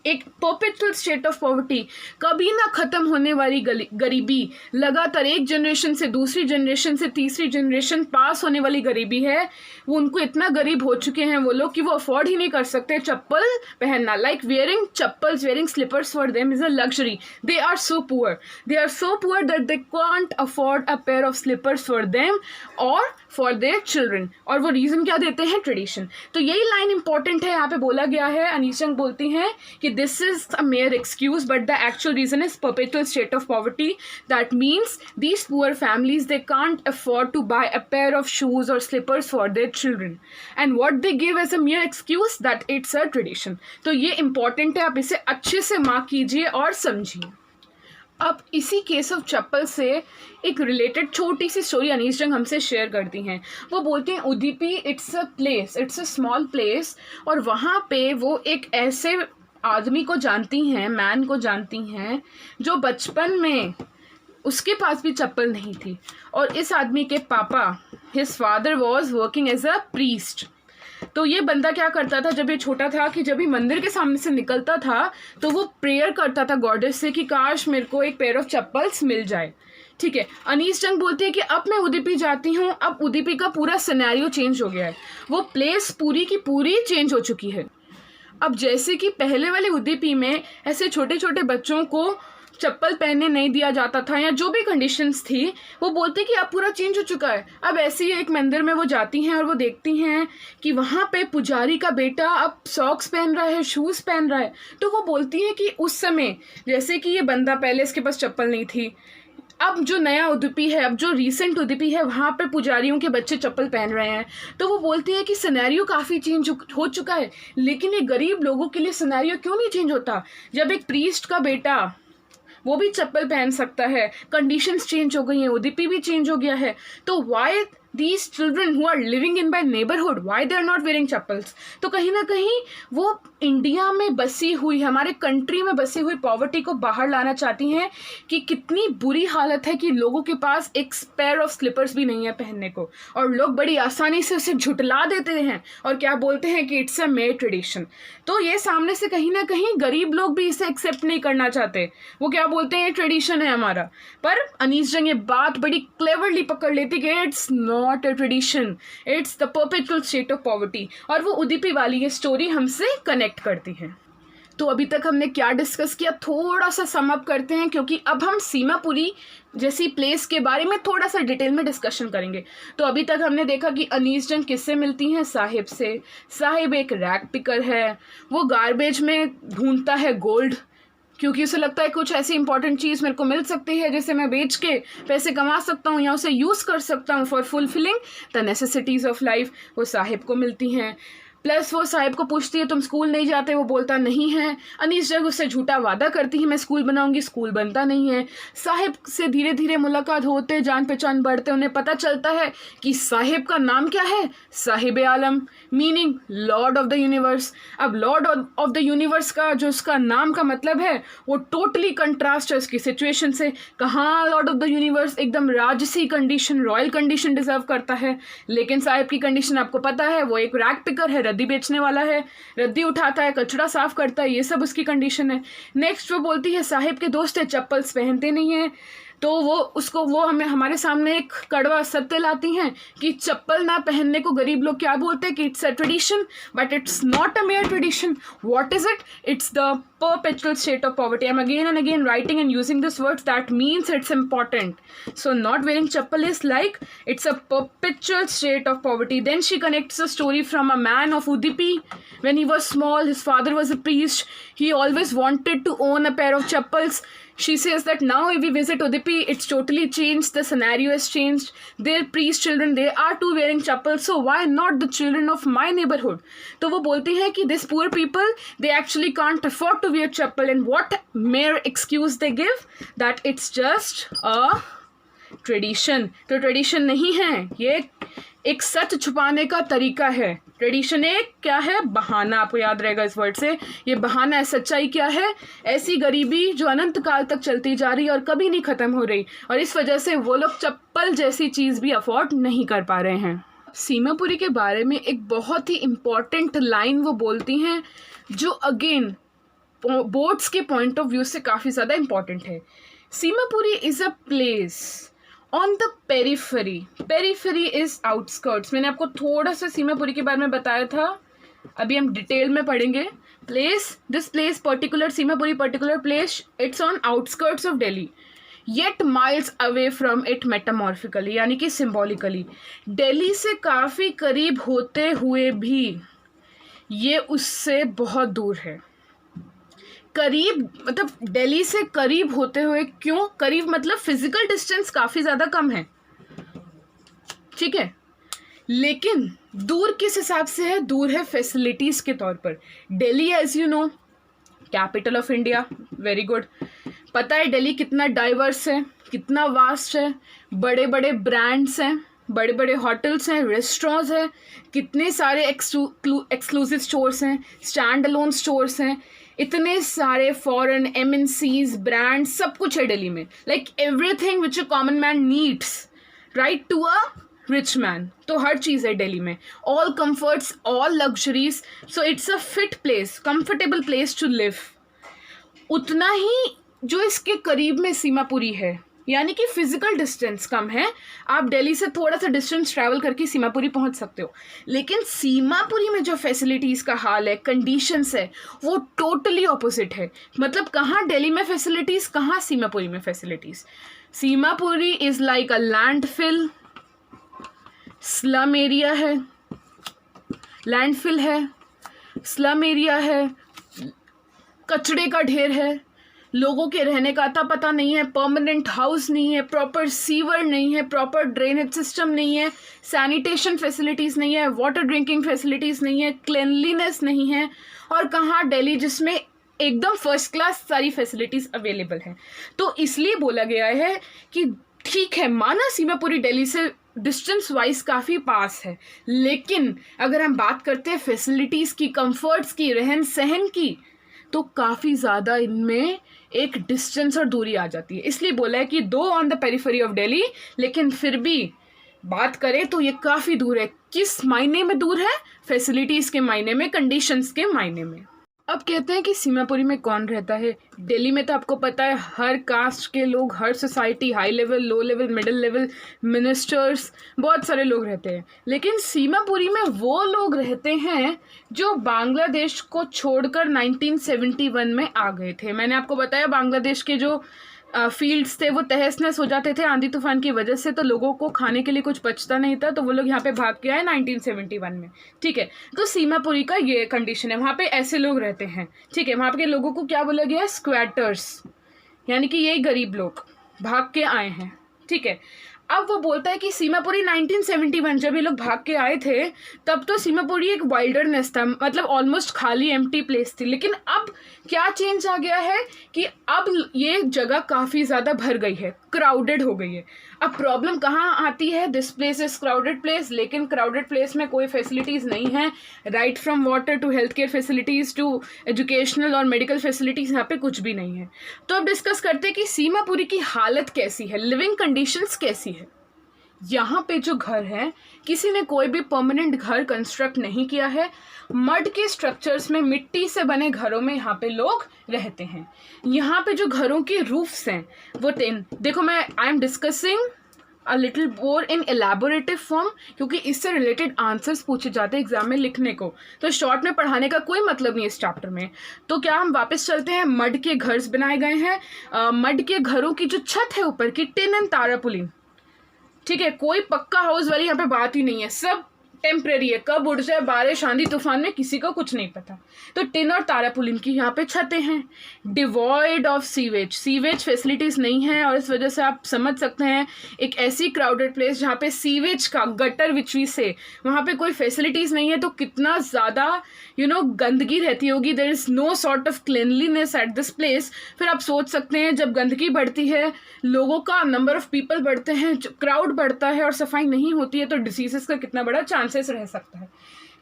एक परपेचुअल स्टेट ऑफ पॉवर्टी, कभी ना ख़त्म होने वाली गरीबी, लगातार एक जनरेशन से दूसरी जनरेशन से तीसरी जनरेशन पास होने वाली गरीबी है। वो उनको इतना गरीब हो चुके हैं वो लोग कि वो अफोर्ड ही नहीं कर सकते चप्पल पहनना। Like wearing chappals, wearing slippers for them is a luxury. They are so poor that they can't afford a pair of slippers for them और फॉर देयर चिल्ड्रन। और वो रीज़न क्या देते हैं, ट्रेडिशन। तो यही लाइन इंपॉर्टेंट है, यहाँ पे बोला गया है। अनीस जंग बोलती हैं कि this is a mere excuse but the actual reason is perpetual state of poverty. That means these poor families they can't afford to buy a pair of shoes और slippers for their children and what they give as a mere excuse that it's a tradition. तो ये important है, आप इसे अच्छे से mark कीजिए और समझिए। अब इसी केस ऑफ चप्पल से एक रिलेटेड छोटी सी स्टोरी अनीस जंग हमसे शेयर करती हैं। वो बोलती हैं Udipi it's a place, it's a small place, और वहाँ पे वो एक ऐसे आदमी को जानती हैं, मैन को जानती हैं, जो बचपन में उसके पास भी चप्पल नहीं थी। और इस आदमी के पापा, his father was working as a priest. तो ये बंदा क्या करता था जब ये छोटा था, कि जब भी मंदिर के सामने से निकलता था तो वो प्रेयर करता था गॉडेस से कि काश मेरे को एक पेयर ऑफ चप्पल्स मिल जाए। ठीक है, अनीस जंग बोलती है कि अब मैं उदीपी जाती हूँ, अब उदीपी का पूरा सिनेरियो चेंज हो गया है, वो प्लेस पूरी की पूरी चेंज हो चुकी है। अब जैसे कि पहले वाले उदीपी में ऐसे छोटे छोटे बच्चों को चप्पल पहनने नहीं दिया जाता था या जो भी कंडीशंस थी, वो बोलते कि अब पूरा चेंज हो चुका है। अब ऐसे ही एक मंदिर में वो जाती हैं और वो देखती हैं कि वहाँ पे पुजारी का बेटा अब सॉक्स पहन रहा है, शूज़ पहन रहा है। तो वो बोलती हैं कि उस समय जैसे कि ये बंदा पहले इसके पास चप्पल नहीं थी, अब जो नया उदुपी है, अब जो रीसेंट उदुपी है, वहाँ पे पुजारियों के बच्चे चप्पल पहन रहे हैं। तो वो बोलती है कि सिनेरियो काफ़ी चेंज हो चुका है, लेकिन ये गरीब लोगों के लिए सिनेरियो क्यों नहीं चेंज होता? जब एक प्रीस्ट का बेटा वो भी चप्पल पहन सकता है, कंडीशंस चेंज हो गई हैं, उदुपी भी चेंज हो गया है, तो Y these children who are living in my neighborhood, why they are not wearing chappals? तो कहीं ना कहीं वो इंडिया में बसी हुई, हमारे कंट्री में बसी हुई पॉवर्टी को बाहर लाना चाहती हैं कि कितनी बुरी हालत है कि लोगों के पास एक पेयर ऑफ स्लीपर्स भी नहीं है पहनने को, और लोग बड़ी आसानी से उसे झुटला देते हैं और क्या बोलते हैं कि इट्स अ मेड ट्रेडिशन। तो ये सामने से कहीं ना कहीं गरीब लोग भी इसे एक्सेप्ट नहीं करना चाहते, वो क्या बोलते हैं ये ट्रेडिशन है हमारा। पर अनीस जंग ये बात बड़ी क्लेवरली पकड़ लेती कि it's not a tradition, it's the perpetual state of poverty, और वो उदुपी वाली ये स्टोरी हमसे कनेक्ट करती है। तो अभी तक हमने क्या डिस्कस किया, थोड़ा सा सम अप करते हैं, क्योंकि अब हम सीमापुरी जैसी प्लेस के बारे में थोड़ा सा डिटेल में डिस्कशन करेंगे। तो अभी तक हमने देखा कि अनीस जंग किससे मिलती हैं, साहिब से। साहिब एक रैग पिकर है, वो गार्बेज में ढूंढता है गोल्ड, क्योंकि उसे लगता है कुछ ऐसी इंपॉर्टेंट चीज़ मेरे को मिल सकती है जिसे मैं बेच के पैसे कमा सकता हूँ या उसे यूज़ कर सकता हूँ for fulfilling the necessities of life. वो साहिब को मिलती हैं। प्लस वो साहिब को पूछती है तुम स्कूल नहीं जाते, वो बोलता नहीं है। अनीस जंग उससे झूठा वादा करती है मैं स्कूल बनाऊंगी, स्कूल बनता नहीं है। साहिब से धीरे धीरे मुलाकात होते, जान पहचान बढ़ते, उन्हें पता चलता है कि साहिब का नाम क्या है, Saheb Alam, meaning lord of the universe. अब लॉर्ड ऑफ द यूनिवर्स का जो उसका नाम का मतलब है वो टोटली कंट्रास्ट है उसकी सिचुएशन से। कहाँ लॉर्ड ऑफ द यूनिवर्स एकदम राजसी कंडीशन, रॉयल कंडीशन डिजर्व करता है, लेकिन साहिब की कंडीशन आपको पता है, वो एक रैग पिकर है, रद्दी बेचने वाला है, रद्दी उठाता है, कचरा साफ करता है, ये सब उसकी कंडीशन है। नेक्स्ट वो बोलती है साहिब के दोस्त है चप्पल्स पहनते नहीं है, तो वो हमें हमारे सामने एक कड़वा सत्य लाती हैं कि चप्पल ना पहनने को गरीब लोग क्या बोलते हैं कि it's a tradition, but it's not a mayor tradition. What is it? It's the perpetual state of poverty. I'm again and again writing and using this word, that means it's important. So not wearing chappal is like it's a perpetual state of poverty. Then she connects a story from a man of Udupi. When he was small, his father was a priest. He always wanted to own a pair of chappals. She says that now if we visit Udupi, it's totally changed. The scenario has changed. Their priest children, they are too wearing chappals. So why not the children of my neighborhood? तो वो बोलती हैं कि this poor people, they actually can't afford to wear chappal, and what mere excuse they give, that it's just a tradition. तो tradition नहीं है, ये एक सच छुपाने का तरीका है। ट्रेडिशन एक क्या है, बहाना। आपको याद रहेगा इस वर्ड से, ये बहाना है। सच्चाई क्या है, ऐसी गरीबी जो अनंत काल तक चलती जा रही है और कभी नहीं ख़त्म हो रही, और इस वजह से वो लोग चप्पल जैसी चीज़ भी अफोर्ड नहीं कर पा रहे हैं। सीमापुरी के बारे में एक बहुत ही इम्पॉर्टेंट लाइन वो बोलती हैं जो अगेन बोर्ड्स के पॉइंट ऑफ व्यू से काफ़ी ज़्यादा इम्पॉर्टेंट है। Seemapuri is a place on the periphery. Periphery is outskirts. मैंने आपको थोड़ा सा सीमापुरी के बारे में बताया था, अभी हम डिटेल में पढ़ेंगे। This place particular Seemapuri particular place, it's on outskirts of Delhi, yet miles away from it metamorphically, यानी कि सिम्बॉलिकली। दिल्ली से काफ़ी करीब होते हुए भी ये उससे बहुत दूर है। करीब मतलब दिल्ली से करीब होते हुए, क्यों करीब मतलब फिजिकल डिस्टेंस काफ़ी ज़्यादा कम है, ठीक है, लेकिन दूर किस हिसाब से है, दूर है फैसिलिटीज़ के तौर पर। Delhi as you know capital of India, very good. पता है दिल्ली कितना डाइवर्स है, कितना वास्ट है, बड़े बड़े ब्रांड्स हैं, बड़े बड़े होटल्स हैं, रेस्टोरेंट्स हैं, कितने सारे एक्सक्लूसिव स्टोर्स हैं, स्टैंड अलोन स्टोर्स हैं, इतने सारे फॉरेन MNCs ब्रांड, सब कुछ है दिल्ली में। Like everything which a common man needs, right, to a rich man. तो हर चीज़ है दिल्ली में, all comforts, all luxuries. So it's a fit place, comfortable place to live. उतना ही जो इसके करीब में सीमापुरी है, यानी कि फिजिकल डिस्टेंस कम है, आप दिल्ली से थोड़ा सा डिस्टेंस ट्रैवल करके सीमापुरी पहुंच सकते हो। लेकिन सीमापुरी में जो फैसिलिटीज़ का हाल है, कंडीशंस है, वो टोटली ऑपोजिट है। मतलब कहाँ दिल्ली में फैसिलिटीज़, कहाँ सीमापुरी में facilities. Seemapuri is like a landfill, slum area है, लैंडफिल है, स्लम एरिया है, कचड़े का ढेर है, लोगों के रहने का अता पता नहीं है, परमानेंट हाउस नहीं है, प्रॉपर सीवर नहीं है, प्रॉपर ड्रेनेज सिस्टम नहीं है, सैनिटेशन फैसिलिटीज़ नहीं है, वाटर ड्रिंकिंग फैसिलिटीज़ नहीं है, क्लिनलीनेस नहीं है। और कहाँ दिल्ली जिसमें एकदम फर्स्ट क्लास सारी फैसिलिटीज़ अवेलेबल हैं। तो इसलिए बोला गया है कि ठीक है, माना सीमापुरी दिल्ली से डिस्टेंस वाइज काफ़ी पास है, लेकिन अगर हम बात करते हैं फैसिलिटीज़ की, कंफर्ट्स की, रहन सहन की, तो काफ़ी ज़्यादा इनमें एक डिस्टेंस और दूरी आ जाती है। इसलिए बोला है कि दो on the periphery of Delhi, लेकिन फिर भी बात करें तो ये काफ़ी दूर है। किस मायने में दूर है? फैसिलिटीज़ के मायने में, कंडीशंस के मायने में। अब कहते हैं कि सीमापुरी में कौन रहता है। दिल्ली में तो आपको पता है हर कास्ट के लोग, हर society, high level, low level, middle level, ministers, बहुत सारे लोग रहते हैं। लेकिन सीमापुरी में वो लोग रहते हैं जो बांग्लादेश को छोड़कर 1971 में आ गए थे। मैंने आपको बताया बांग्लादेश के जो फील्ड्स थे वो तहस नहस हो जाते थे आंधी तूफान की वजह से, तो लोगों को खाने के लिए कुछ बचता नहीं था, तो वो लोग यहाँ पे भाग के आए 1971 में। ठीक है, तो सीमापुरी का ये कंडीशन है, वहाँ पे ऐसे लोग रहते हैं। ठीक है, वहाँ पे लोगों को क्या बोला गया है? स्क्वैटर्स, यानी कि यही गरीब लोग भाग के आए हैं। ठीक है, अब वो बोलता है कि सीमापुरी 1971 जब ये लोग भाग के आए थे तब तो सीमापुरी एक वाइल्डरनेस था, मतलब ऑलमोस्ट खाली एम्प्टी प्लेस थी। लेकिन अब क्या चेंज आ गया है कि अब ये जगह काफ़ी ज़्यादा भर गई है, क्राउडेड हो गई है। अब प्रॉब्लम कहाँ आती है? This place is crowded place, लेकिन क्राउडेड प्लेस में कोई फैसिलिटीज़ नहीं है, right from water to health care facilities to educational और मेडिकल फैसिलिटीज़, यहाँ पे कुछ भी नहीं है। तो अब डिस्कस करते हैं कि सीमापुरी की हालत कैसी है, लिविंग कंडीशंस कैसी है। यहाँ पे जो घर है, किसी ने कोई भी परमानेंट घर कंस्ट्रक्ट नहीं किया है। मड के स्ट्रक्चर्स में, मिट्टी से बने घरों में यहाँ पे लोग रहते हैं। यहाँ पे जो घरों के रूफ्स हैं वो देखो, मैं I am discussing a little more in elaborative form, क्योंकि इससे रिलेटेड आंसर्स पूछे जाते हैं एग्जाम में लिखने को, तो शॉर्ट में पढ़ाने का कोई मतलब नहीं है इस चैप्टर में। तो क्या हम वापस चलते हैं, मड के घर बनाए गए हैं। मड के घरों की जो छत है ऊपर की, टिन एंड तारापुलिन। ठीक है, कोई पक्का हाउस वाली यहाँ पे बात ही नहीं है, सब टेम्परेरी है, कब उड़ जाए बारिश आंधी तूफान में किसी को कुछ नहीं पता। तो टिन और तारापुलिन की यहाँ पे छतें हैं। Devoid of sewage, sewage facilities नहीं है, और इस वजह से आप समझ सकते हैं एक ऐसी क्राउडेड प्लेस जहाँ पे सीवेज का, गटर विच वी से, वहाँ पे कोई फैसिलिटीज़ नहीं है, तो कितना ज़्यादा गंदगी रहती होगी। There is no sort of cleanliness at this place. फिर आप सोच सकते हैं जब गंदगी बढ़ती है, लोगों का नंबर ऑफ पीपल बढ़ते हैं, क्राउड बढ़ता है और सफाई नहीं होती है, तो डिसीजेस का कितना बड़ा चांसेस रह सकता है।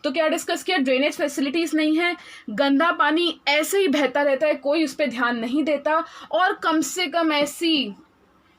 तो क्या डिस्कस किया? ड्रेनेज फैसिलिटीज़ नहीं है, गंदा पानी ऐसे ही बहता रहता है, कोई उस पर ध्यान नहीं देता। और कम से कम ऐसी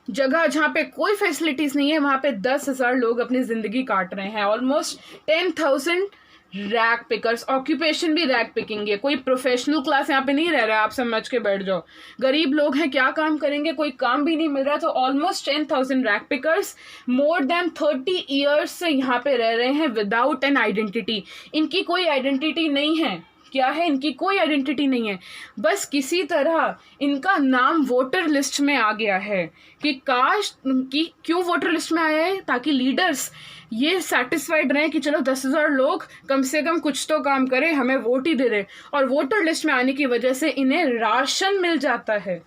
जगह जहाँ पे कोई फैसिलिटीज़ नहीं है, वहाँ पे 10,000 लोग अपनी ज़िंदगी काट रहे हैं। ऑलमोस्ट 10,000 रैक पिकर्स, ऑक्यूपेशन भी रैक पिकिंग है, कोई प्रोफेशनल क्लास यहाँ पे नहीं रह रहा है, आप समझ के बैठ जाओ। गरीब लोग हैं, क्या काम करेंगे, कोई काम भी नहीं मिल रहा। तो almost 10,000 rag pickers more than 30 years से यहाँ पे रह रहे हैं विदाउट एन आइडेंटिटी। इनकी कोई आइडेंटिटी नहीं है। क्या है? इनकी कोई आइडेंटिटी नहीं है, बस किसी तरह इनका नाम वोटर लिस्ट में आ गया है। कि काश कि क्यों वोटर लिस्ट में आया है? ताकि लीडर्स ये सेटिस्फाइड रहें कि चलो 10,000 लोग कम से कम कुछ तो काम करें, हमें वोट ही दे रहे। और वोटर लिस्ट में आने की वजह से इन्हें राशन मिल जाता है,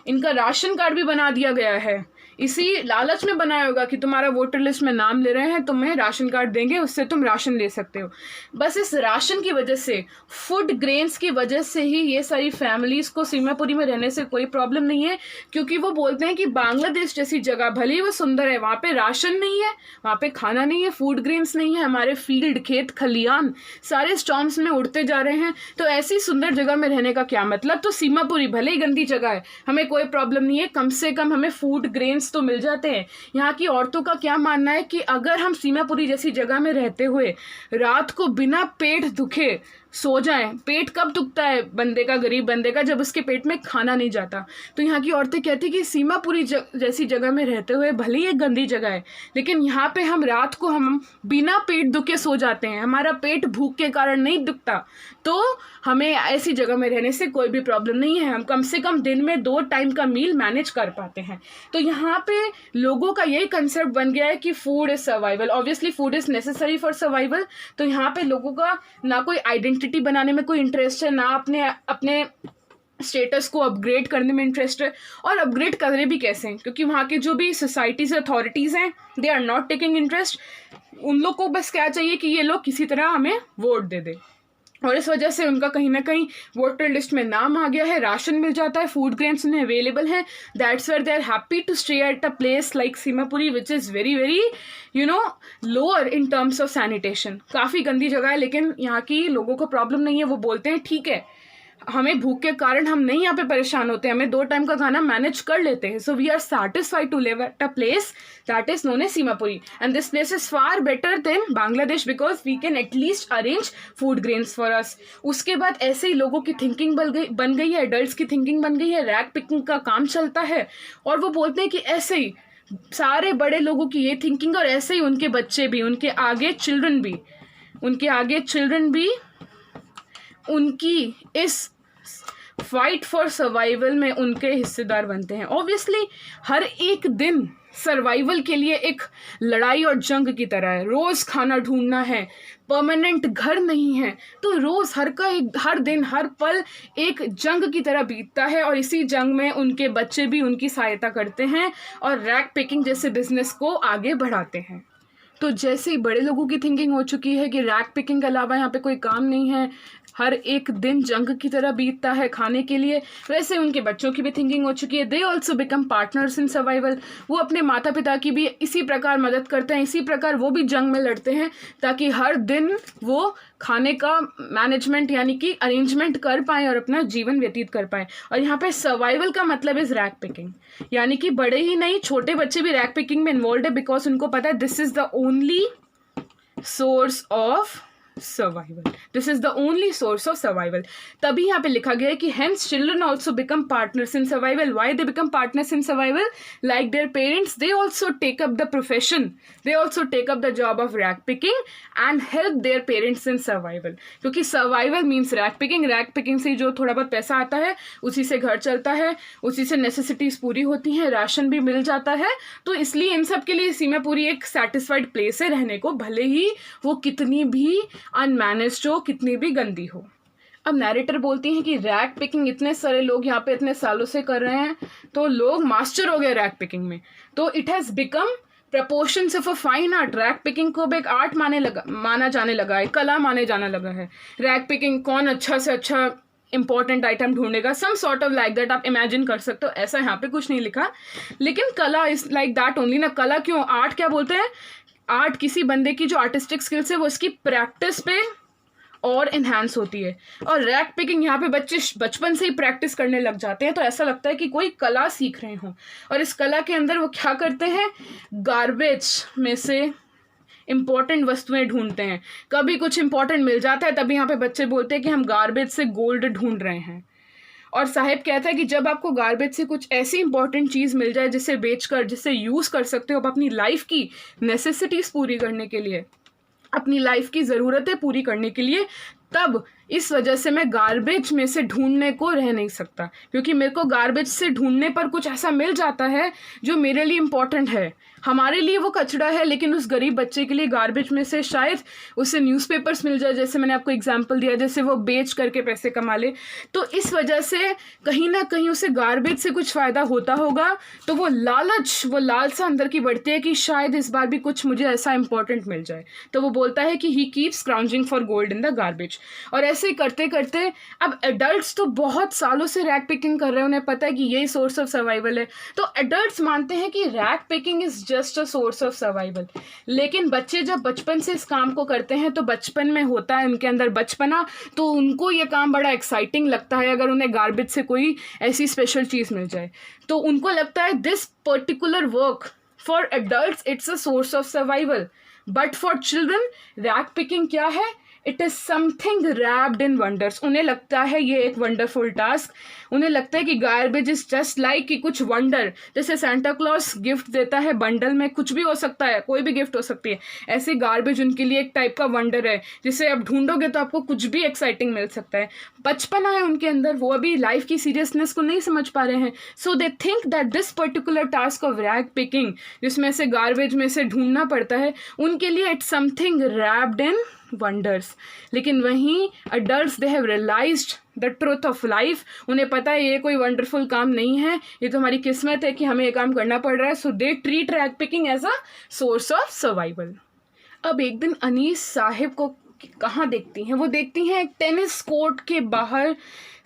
इनका राशन कार्ड भी बना दिया गया है। इसी लालच में बनाया होगा कि तुम्हारा वोटर लिस्ट में नाम ले रहे हैं, तुम्हें राशन कार्ड देंगे, उससे तुम राशन ले सकते हो। बस इस राशन की वजह से, फूड ग्रेन्स की वजह से ही ये सारी फैमिलीज़ को सीमापुरी में रहने से कोई प्रॉब्लम नहीं है। क्योंकि वो बोलते हैं कि बांग्लादेश जैसी जगह भले ही वो सुंदर है, वहाँ पे राशन नहीं है, वहाँ पे खाना नहीं है, फूड ग्रेन्स नहीं है, हमारे फील्ड, खेत खलियान सारे स्टॉर्म्स में उड़ते जा रहे हैं। तो ऐसी सुंदर जगह में रहने का क्या मतलब? तो सीमापुरी भले ही गंदी जगह है, हमें कोई प्रॉब्लम नहीं है, कम से कम हमें फूड ग्रेन्स चांसेस तो मिल जाते हैं। यहाँ की औरतों का क्या मानना है कि अगर हम सीमापुरी जैसी जगह में रहते हुए रात को बिना पेट दुखे सो जाएं, पेट कब दुखता है बंदे का, गरीब बंदे का, जब उसके पेट में खाना नहीं जाता। तो यहाँ की औरतें कहती कि सीमापुरी जैसी जगह में रहते हुए भले ही एक गंदी जगह है, लेकिन यहाँ पे हम रात को हम बिना पेट दुखे सो जाते हैं, हमारा पेट भूख के कारण नहीं दुखता, तो हमें ऐसी जगह में रहने से कोई भी प्रॉब्लम नहीं है, हम कम से कम दिन में 2 टाइम का मील मैनेज कर पाते हैं। तो यहाँ पे लोगों का यही कंसेप्ट बन गया है कि food is survival, obviously food is necessary for survival. तो यहाँ पे लोगों का ना कोई आइडेंटिटी बनाने में कोई इंटरेस्ट है, ना अपने स्टेटस को अपग्रेड करने में इंटरेस्ट है, और अपग्रेड करें भी कैसे हैं, क्योंकि वहाँ के जो भी सोसाइटीज़ अथॉरिटीज़ हैं they are not taking interest. उन लोग को बस क्या चाहिए कि ये लोग किसी तरह हमें वोट दे दे, और इस वजह से उनका कहीं ना कहीं वोटर लिस्ट में नाम आ गया है, राशन मिल जाता है, फूड ग्रेन्स उन्हें अवेलेबल हैं, that's where they are happy to stay at a place like Seemapuri which is very very lower in terms of sanitation. काफ़ी गंदी जगह है, लेकिन यहाँ की लोगों को प्रॉब्लम नहीं है, वो बोलते हैं ठीक है हमें भूख के कारण हम नहीं यहाँ पे परेशान होते, हमें 2 टाइम का खाना मैनेज कर लेते हैं, so we are satisfied to live at a place that is known as Seemapuri, and this place is far better than Bangladesh because we can at least arrange food grains for us. उसके बाद ऐसे ही लोगों की थिंकिंग बन गई है, एडल्ट्स की thinking बन गई है, रैक पिकिंग का काम चलता है, और वो बोलते हैं कि ऐसे ही सारे बड़े लोगों की ये थिंकिंग, और ऐसे ही उनके बच्चे भी, उनके आगे चिल्ड्रन भी उनकी इस फाइट फॉर सर्वाइवल में उनके हिस्सेदार बनते हैं। ऑब्वियसली हर एक दिन सर्वाइवल के लिए एक लड़ाई और जंग की तरह है, रोज़ खाना ढूंढना है, परमानेंट घर नहीं है, तो रोज़ हर दिन हर पल एक जंग की तरह बीतता है, और इसी जंग में उनके बच्चे भी उनकी सहायता करते हैं और रैक पिकिंग जैसे बिजनेस को आगे बढ़ाते हैं। तो जैसे ही बड़े लोगों की थिंकिंग हो चुकी है कि रैक पिकिंग के अलावा यहाँ पे कोई काम नहीं है, हर एक दिन जंग की तरह बीतता है खाने के लिए, वैसे उनके बच्चों की भी थिंकिंग हो चुकी है, they also become partners in survival. वो अपने माता पिता की भी इसी प्रकार मदद करते हैं, इसी प्रकार वो भी जंग में लड़ते हैं, ताकि हर दिन वो खाने का मैनेजमेंट यानी कि अरेंजमेंट कर पाएँ और अपना जीवन व्यतीत कर पाएँ। और यहाँ पे सर्वाइवल का मतलब इज़ रैक पिकिंग, यानी कि बड़े ही नहीं छोटे बच्चे भी रैक पिकिंग में इन्वॉल्व है, बिकॉज उनको पता है this is the only source of survival, this is the only source of survival. तभी यहाँ पे लिखा गया है कि hence children also become partners in survival. Why they become partners in survival? Like their parents they also take up the profession, they also take up the job of rag picking and help their parents in survival. क्योंकि survival means rag picking, rag picking से जो थोड़ा बहुत पैसा आता है उसी से घर चलता है, उसी से नेसेसिटीज पूरी होती हैं, राशन भी मिल जाता है। तो इसलिए इन सब के लिए सीमापुरी एक सेटिस्फाइड प्लेस है रहने को, भले ही वो कितनी भी अनमैनेज्ड हो, कितनी भी गंदी हो। अब नैरेटर बोलती हैं कि रैक पिकिंग इतने सारे लोग यहाँ पे इतने सालों से कर रहे हैं, तो लोग मास्टर हो गए रैक पिकिंग में, तो it has become proportions of a fine art. Rag picking को भी एक आर्ट माना जाने लगा है, कला माने जाने लगा है। रैक पिकिंग कौन अच्छा से अच्छा इंपॉर्टेंट आइटम ढूंढेगा, some sort of like that, आप इमेजिन कर सकते हो। ऐसा यहाँ पे कुछ नहीं लिखा, लेकिन कला इज लाइक दैट ओनली ना। कला क्यों, आर्ट क्या बोलते हैं? आर्ट किसी बंदे की जो आर्टिस्टिक स्किल्स है वो इसकी प्रैक्टिस पे और इन्हांस होती है। और रैक पिकिंग यहाँ पे बच्चे बचपन से ही प्रैक्टिस करने लग जाते हैं, तो ऐसा लगता है कि कोई कला सीख रहे हों। और इस कला के अंदर वो क्या करते हैं, गार्बेज में से इंपॉर्टेंट वस्तुएं ढूंढते हैं। कभी कुछ इंपॉर्टेंट मिल जाता है, तभी यहाँ पे बच्चे बोलते हैं कि हम गार्बेज से गोल्ड ढूंढ रहे हैं। और साहिब कहता है कि जब आपको गार्बेज से कुछ ऐसी इंपॉर्टेंट चीज़ मिल जाए जिसे बेचकर, जिसे यूज़ कर सकते हो आप अपनी लाइफ की नेसेसिटीज़ पूरी करने के लिए, अपनी लाइफ की ज़रूरतें पूरी करने के लिए, तब इस वजह से मैं गार्बेज में से ढूंढने को रह नहीं सकता, क्योंकि मेरे को गार्बेज से ढूंढने पर कुछ ऐसा मिल जाता है जो मेरे लिए इम्पॉर्टेंट है। हमारे लिए वो कचरा है, लेकिन उस गरीब बच्चे के लिए गार्बेज में से शायद उसे न्यूज़पेपर्स मिल जाए, जैसे मैंने आपको एग्जांपल दिया, जैसे वो बेच करके पैसे कमा ले। तो इस वजह से कहीं ना कहीं उसे गार्बेज से कुछ फ़ायदा होता होगा, तो वो लालसा अंदर की बढ़ती है कि शायद इस बार भी कुछ मुझे ऐसा इंपॉर्टेंट मिल जाए। तो वो बोलता है कि he keeps scrounging for gold in the garbage. और ऐसे ऐसे करते करते अब एडल्ट्स तो बहुत सालों से रैग पिकिंग कर रहे हैं, उन्हें पता है कि यही सोर्स ऑफ सर्वाइवल है, तो एडल्ट्स मानते हैं कि rag picking is just a source of survival. लेकिन बच्चे जब बचपन से इस काम को करते हैं तो बचपन में होता है उनके अंदर बचपना, तो उनको ये काम बड़ा एक्साइटिंग लगता है। अगर उन्हें गार्बेज से कोई ऐसी स्पेशल चीज़ मिल जाए तो उनको लगता है this particular work for adults it's a source of survival, but for children rag picking क्या है, it is something wrapped in wonders. उन्हें लगता है ये एक वंडरफुल टास्क, उन्हें लगता है कि गार्बेज इज जस्ट लाइक कि कुछ वंडर, जैसे सेंटा क्लॉज गिफ्ट देता है बंडल में, कुछ भी हो सकता है, कोई भी गिफ्ट हो सकती है, ऐसे गार्बेज उनके लिए एक टाइप का वंडर है जिसे आप ढूंढोगे तो आपको कुछ भी एक्साइटिंग मिल सकता है। बचपना है उनके अंदर, वो अभी लाइफ की सीरियसनेस को नहीं समझ पा रहे हैं, so they think that this particular task of rag picking, जिसमें से गार्बेज में से ढूंढना पड़ता है, उनके लिए it's something wrapped in wonders. लेकिन वहीं adults they have realised the truth of life, उन्हें पता है ये कोई वंडरफुल काम नहीं है, ये तो हमारी किस्मत है कि हमें ये काम करना पड़ रहा है, so they treat rag picking as a source of survival. अब एक दिन अनीस साहिब को कहाँ देखती हैं, वो देखती हैं एक टेनिस कोर्ट के बाहर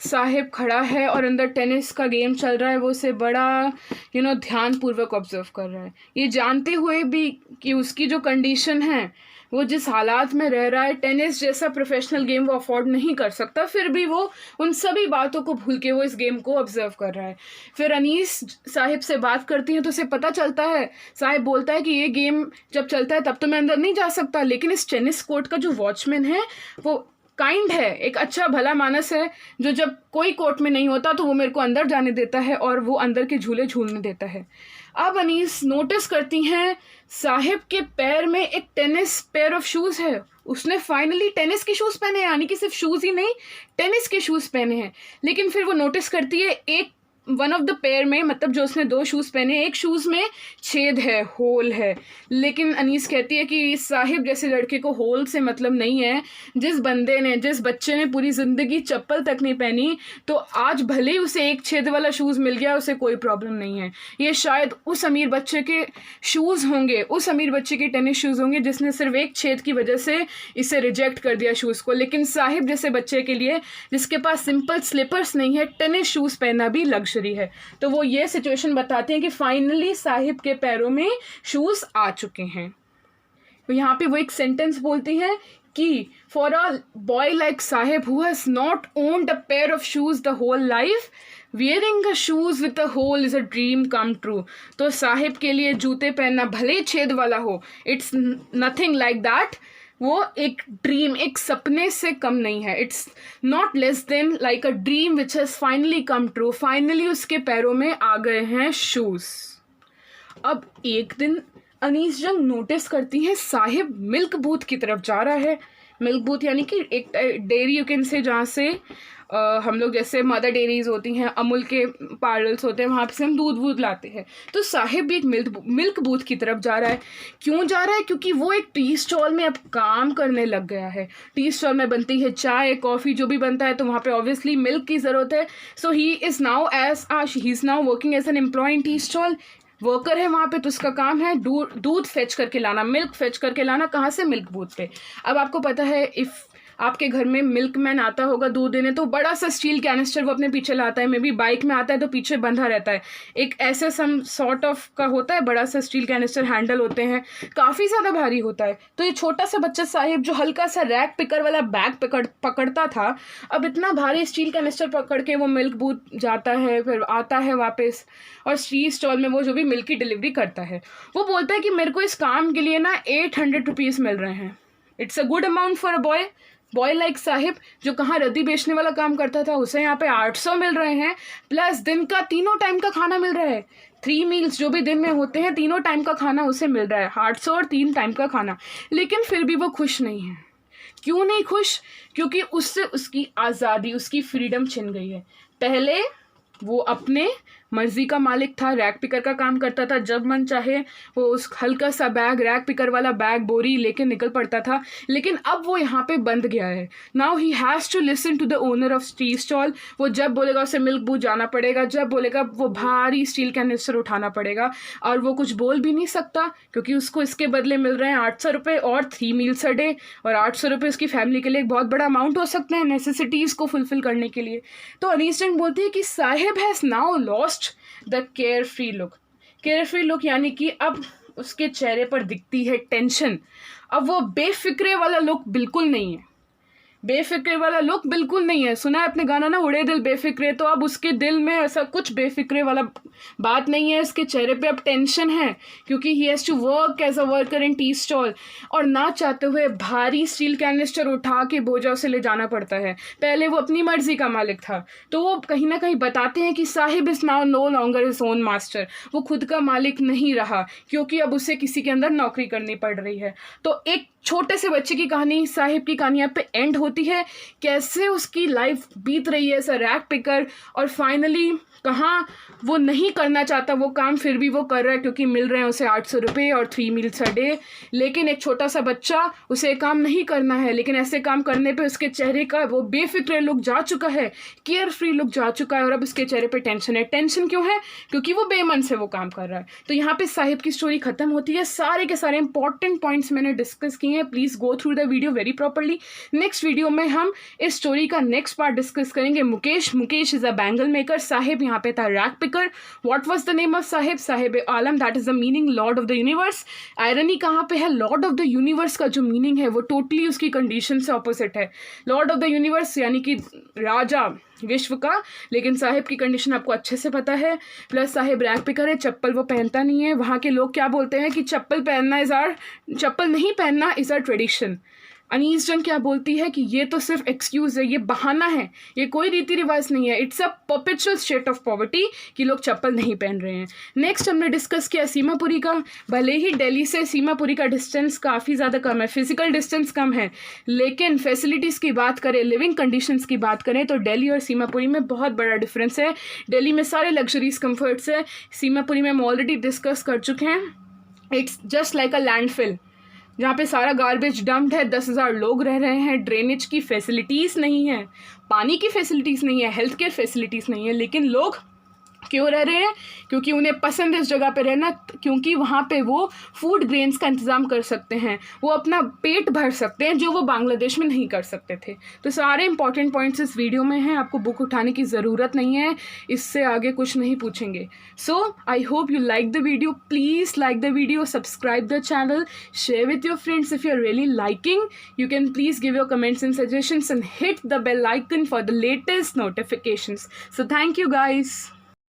साहिब खड़ा है और अंदर टेनिस का गेम चल रहा है, वो उसे बड़ा ध्यानपूर्वक ऑब्जर्व कर रहा है, ये जानते हुए भी कि उसकी जो कंडीशन है, वो जिस हालात में रह रहा है, टेनिस जैसा प्रोफेशनल गेम वो अफोर्ड नहीं कर सकता, फिर भी वो उन सभी बातों को भूल के वो इस गेम को ऑब्जर्व कर रहा है। फिर अनीस साहिब से बात करती हैं तो उसे पता चलता है, साहिब बोलता है कि ये गेम जब चलता है तब तो मैं अंदर नहीं जा सकता, लेकिन इस टेनिस कोर्ट का जो वॉचमैन है वो काइंड है, एक अच्छा भला मानस है, जो जब कोई कोर्ट में नहीं होता तो वो मेरे को अंदर जाने देता है और वो अंदर के झूले झूलने देता है। अब अनीस नोटिस करती हैं साहिब के पैर में एक टेनिस पेयर ऑफ शूज़ है, उसने फाइनली टेनिस के शूज़ पहने हैं, यानी कि सिर्फ शूज़ ही नहीं टेनिस के शूज़ पहने हैं। लेकिन फिर वो नोटिस करती है एक वन ऑफ द पेयर में, मतलब जो उसने 2 शूज़ पहने, एक शूज़ में छेद है, होल है। लेकिन अनीस कहती है कि साहिब जैसे लड़के को होल से मतलब नहीं है, जिस बच्चे ने पूरी ज़िंदगी चप्पल तक नहीं पहनी, तो आज भले ही उसे एक छेद वाला शूज़ मिल गया, उसे कोई प्रॉब्लम नहीं है। ये शायद उस अमीर बच्चे के शूज़ होंगे, उस अमीर बच्चे के टेनिस शूज़ होंगे जिसने सिर्फ एक छेद की वजह से इसे रिजेक्ट कर दिया शूज़ को। लेकिन साहिब जैसे बच्चे के लिए, जिसके पास सिंपल स्लीपर्स नहीं है, टेनिस शूज़ पहनना भी है। तो वो ये सिचुएशन बताते हैं कि फाइनली साहिब के पैरों में शूज आ चुके हैं। तो यहाँ पे वो एक सेंटेंस बोलती हैं कि for a boy like Saheb who has not owned a pair of shoes the whole life, wearing a shoes with a hole is a dream come true. तो साहिब के लिए जूते पहनना भले छेद वाला हो, इट्स नथिंग लाइक दैट, वो एक ड्रीम, एक सपने से कम नहीं है, it's not less than like a dream which has finally come true. Finally उसके पैरों में आ गए हैं शूज़। अब एक दिन अनीस जंग नोटिस करती हैं साहिब मिल्क बूथ की तरफ जा रहा है। मिल्क बूथ यानी कि एक डेयरी यू कैन से, जहाँ से हम लोग जैसे मदर डेयरीज होती हैं, अमूल के पार्लर्स होते हैं, वहाँ पे से हम दूध लाते हैं। तो साहिब भी एक मिल्क बूथ की तरफ जा रहा है। क्यों जा रहा है? क्योंकि वो एक टी स्टॉल में अब काम करने लग गया है। टी स्टॉल में बनती है चाय, कॉफ़ी, जो भी बनता है, तो वहाँ पे ऑब्वियसली मिल्क की ज़रूरत है। So he is now working as an employ in tea stall. Worker है वहाँ पे, तो उसका काम है दूध फेच करके लाना, मिल्क फेच करके लाना। कहाँ से? मिल्क बूथ पे। अब आपको पता है, इफ़ आपके घर में मिल्कमैन आता होगा दूध देने, तो बड़ा सा स्टील कैनिस्टर वो अपने पीछे लाता है, मे बी बाइक में आता है तो पीछे बंधा रहता है, एक ऐसे सम सॉर्ट ऑफ का होता है, बड़ा सा स्टील कैनिस्टर, हैंडल होते हैं, काफ़ी ज़्यादा भारी होता है। तो ये छोटा सा बच्चा साहिब जो हल्का सा रैक पिकर वाला बैग पकड़ता था, अब इतना भारी स्टील कैनिस्टर पकड़ के वो मिल्क बूथ जाता है, फिर आता है वापस, और टी स्टॉल में वो जो भी मिल्क की डिलीवरी करता है, वो बोलता है कि मेरे को इस काम के लिए ना 800 रुपीज़ मिल रहे हैं। It's a good amount for a boy like Sahib, जो कहाँ रद्दी बेचने वाला काम करता था, उसे यहाँ पे 800 मिल रहे हैं, प्लस दिन का 3 टाइम का खाना मिल रहा है। 3 मील्स जो भी दिन में होते हैं, 3 टाइम का खाना उसे मिल रहा है, 800 और 3 टाइम का खाना। लेकिन फिर भी वो खुश नहीं है। क्यों नहीं खुश? क्योंकि उससे उसकी आज़ादी, उसकी फ्रीडम छिन गई है। पहले वो अपने मर्जी का मालिक था, रैक पिकर का काम करता था, जब मन चाहे वो उस हल्का सा बैग, रैक पिकर वाला बैग, बोरी लेके निकल पड़ता था। लेकिन अब वो यहाँ पे बंद गया है। Now he has to listen to the owner of tea stall. वो जब बोलेगा उसे मिल्क बूथ जाना पड़ेगा, जब बोलेगा वो भारी स्टील कैनिस्टर उठाना पड़ेगा, और वो कुछ बोल भी नहीं सकता क्योंकि उसको इसके बदले मिल रहे हैं 800 रुपये और 3 मील्स अ डे। और 800 रुपये उसकी फैमिली के लिए एक बहुत बड़ा अमाउंट हो सकते हैं नेसेसिटीज़ को फुलफिल करने के लिए। तो अनीस जंग बोलती है कि Sahib has now lost the care free look. Care free look यानी कि अब उसके चेहरे पर दिखती है टेंशन। अब वो बेफिक्रे वाला लुक बिल्कुल नहीं है, बेफिक्रे वाला लुक बिल्कुल नहीं है। सुना है अपने गाना ना, उड़े दिल बेफिक्रे, तो अब उसके दिल में ऐसा कुछ बेफिक्रे वाला बात नहीं है। इसके चेहरे पे अब टेंशन है क्योंकि he has to work as a worker in tea stall, और ना चाहते हुए भारी स्टील कैनिस्टर उठा के बोझा उसे ले जाना पड़ता है। पहले वो अपनी मर्जी का मालिक था, तो वो कहीं ना कहीं बताते हैं कि Saheb is now no longer his own master. वो खुद का मालिक नहीं रहा क्योंकि अब उसे किसी के अंदर नौकरी करनी पड़ रही है। तो एक छोटे से बच्चे की कहानी, साहिब की कहानी यहाँ पे एंड होती है। कैसे उसकी लाइफ बीत रही है एज अ रैक पिकर, और फाइनली कहाँ वो नहीं करना चाहता वो काम, फिर भी वो कर रहा है क्योंकि मिल रहे हैं उसे 800 रुपये और 3 मील्स अ डे। लेकिन एक छोटा सा बच्चा, उसे काम नहीं करना है, लेकिन ऐसे काम करने पे उसके चेहरे का वो बेफिक्र लुक जा चुका है, केयर फ्री लुक जा चुका है, और अब उसके चेहरे पे टेंशन है। टेंशन क्यों है? क्योंकि वो बेमन से वो काम कर रहा है। तो यहाँ पे साहिब की स्टोरी खत्म होती है। सारे के सारे इंपॉर्टेंट पॉइंट्स मैंने डिस्कस किए हैं। Please go through the video very properly. Next video में हम इस स्टोरी का नेक्स्ट पार्ट डिस्कस करेंगे। Mukesh is a bangle maker. Sahib यहाँ पे था rack picker. What was the name of Sahib? Sahib Alam, that is the meaning lord of the universe. Irony कहाँ पे है? लॉर्ड ऑफ द यूनिवर्स का जो मीनिंग है वो टोटली उसकी कंडीशन से ऑपोजिट है। लॉर्ड ऑफ द यूनिवर्स यानी कि राजा विश्व का, लेकिन साहिब की कंडीशन आपको अच्छे से पता है। प्लस साहिब रैक पिकर है, चप्पल वो पहनता नहीं है। वहाँ के लोग क्या बोलते हैं कि चप्पल नहीं पहनना इज़ आर ट्रेडिशन। अनीस जंग क्या बोलती है कि ये तो सिर्फ एक्सक्यूज़ है, ये बहाना है, ये कोई रीति रिवाज नहीं है। It's a perpetual state of poverty कि लोग चप्पल नहीं पहन रहे हैं। नेक्स्ट हमने डिस्कस किया सीमापुरी का। भले ही दिल्ली से सीमापुरी का डिस्टेंस काफ़ी ज़्यादा कम है, फिजिकल डिस्टेंस कम है, लेकिन फैसिलिटीज़ की बात करें, लिविंग कंडीशंस की बात करें तो दिल्ली और सीमापुरी में बहुत बड़ा डिफरेंस है। दिल्ली में सारे लग्जरीज कम्फर्ट्स है, सीमापुरी में हम ऑलरेडी डिस्कस कर चुके हैं। It's just like a landfill जहाँ पे सारा गार्बेज डम्प्ड है, 10,000 लोग रह रहे हैं, ड्रेनेज की फैसिलिटीज़ नहीं है, पानी की फैसिलिटीज़ नहीं है, हेल्थ केयर फैसिलिटीज़ नहीं है, लेकिन लोग क्यों रह रहे हैं? क्योंकि उन्हें पसंद है इस जगह पे रहना, क्योंकि वहाँ पे वो फूड ग्रेन्स का इंतज़ाम कर सकते हैं, वो अपना पेट भर सकते हैं जो वो बांग्लादेश में नहीं कर सकते थे। तो सारे इंपॉर्टेंट पॉइंट्स इस वीडियो में हैं, आपको बुक उठाने की ज़रूरत नहीं है, इससे आगे कुछ नहीं पूछेंगे। So I hope you like the video. Please like the video, subscribe the channel, share with your friends if you are really liking. You can please give your comments and suggestions and hit the bell icon for the latest notifications. So thank you guys.